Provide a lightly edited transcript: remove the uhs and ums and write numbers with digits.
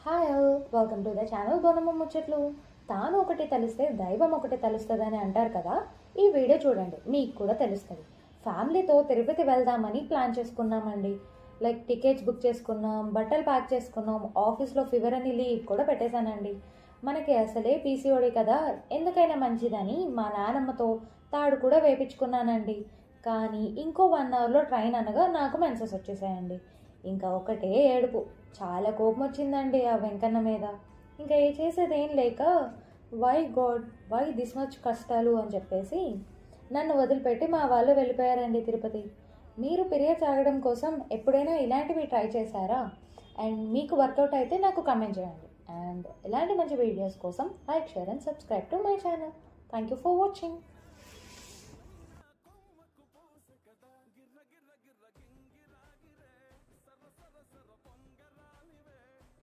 Hi all, welcome to the channel Bonamma ముచ్చట్లు. తాను ఒకటి తెలిస్తే దైవం ఒకటి తెలుస్తుంది అని అంటారు కదా. ఈ వీడియో చూడండి, మీకు కూడా తెలుస్తుంది. ఫ్యామిలీతో తిరుపతి వెళ్దామని ప్లాన్ చేసుకున్నామండి. లైక్ టికెట్స్ బుక్ చేసుకున్నాం, బట్టలు ప్యాక్ చేసుకున్నాం, ఆఫీస్లో ఫీవర్ అని లీవ్ కూడా పెట్టేశానండి. మనకి అసలే పీసీఓడి కదా, ఎందుకైనా మంచిదని మా నానమ్మతో తాడు కూడా వేపించుకున్నానండి. కానీ ఇంకో 1 అవర్లో ట్రైన్ అనగా నాకు మెన్సెస్ వచ్చేసాయండి. ఇంకా ఒకటే ఏడుపు, చాలా కోపం వచ్చిందండి ఆ వెంకన్న మీద. ఇంకా ఏ చేసేది ఏం లేక why god why this much కష్టాలు అని చెప్పేసి నన్ను వదిలిపెట్టి మా వాళ్ళు వెళ్ళిపోయారండి తిరుపతి. మీరు పీరియడ్స్ ఆగడం కోసం ఎప్పుడైనా ఇలాంటివి ట్రై చేశారా? అండ్ మీకు వర్కౌట్ అయితే నాకు కమెంట్ చేయండి. అండ్ ఇలాంటి మంచి వీడియోస్ కోసం like, share and subscribe to my channel. Thank you for watching.